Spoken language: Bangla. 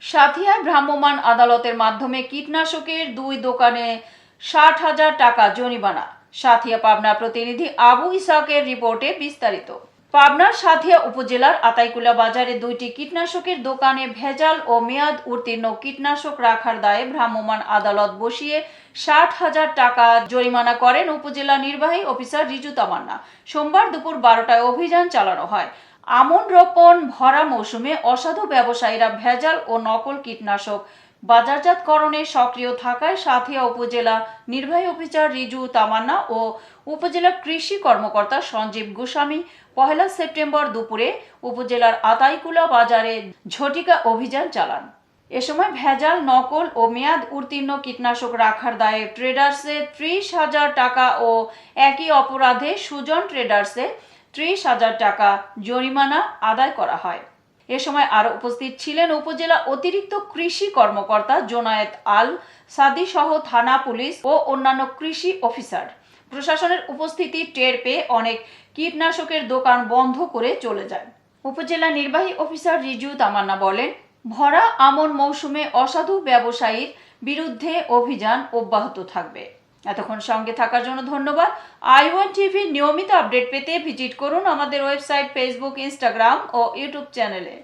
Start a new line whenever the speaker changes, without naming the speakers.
সাথিয়ায় ভ্রাম্যমাণ আদালতের মাধ্যমে কীটনাশকের 2 দোকানে 60,000 টাকা জরিমানা। সাথিয়া পাবনা প্রতিনিধি আবু ইসাকের রিপোর্টে বিস্তারিত। পাবনার সাথিয়া উপজেলার আতাইকুলা বাজারে 2টি কীটনাশকের দোকানে ভেজাল ও মেয়াদ উত্তীর্ণ কীটনাশক রাখার দায়ে ভ্রাম্যমাণ আদালত বসিয়ে 60,000 টাকা জরিমানা করেন উপজেলা নির্বাহী অফিসার রিজু তামান্না। সোমবার দুপুর 12টায় অভিযান চালানো হয়। আমন রোপণ ভরা মৌসুমে অসাধু ব্যবসায়ীরা ভেজাল ও নকল কীটনাশক বাজারজাতকরণে সক্রিয় থাকায় সাথিয়া উপজেলা নির্বাহী অফিসার রিজু তামান্না ও উপজেলা কৃষি কর্মকর্তা সঞ্জীব গোস্বামী 1 সেপ্টেম্বর দুপুরে উপজেলার আতাইকুলা বাজারে ঝটিকা অভিযান চালান। এ সময় ভেজাল, নকল ও মেয়াদ উত্তীর্ণ কীটনাশক রাখার দায়ে ট্রেডার্সে 30,000 টাকা ও একই অপরাধে সুজন ট্রেডার্সে 30,000 টাকা জরিমানা আদায় করা হয়। এ সময় আরো উপস্থিত ছিলেন উপজেলা অতিরিক্ত কৃষি কর্মকর্তা জোনায়েত আল সাদি সহ থানা পুলিশ ও অন্যান্য কৃষি অফিসার। প্রশাসনের উপস্থিতি টের পেয়ে অনেক কীটনাশকের দোকান বন্ধ করে চলে যায়। উপজেলা নির্বাহী অফিসার রিজু তামান্না বলেন, ভরা আমন মৌসুমে অসাধু ব্যবসায়ীর বিরুদ্ধে অভিযান অব্যাহত থাকবে। এতক্ষণ সঙ্গে থাকার জন্য ধন্যবাদ। i1 টিভির নিয়মিত আপডেট পেতে ভিজিট করুন আমাদের ওয়েবসাইট, ফেসবুক, ইনস্টাগ্রাম ও ইউটিউব চ্যানেলে।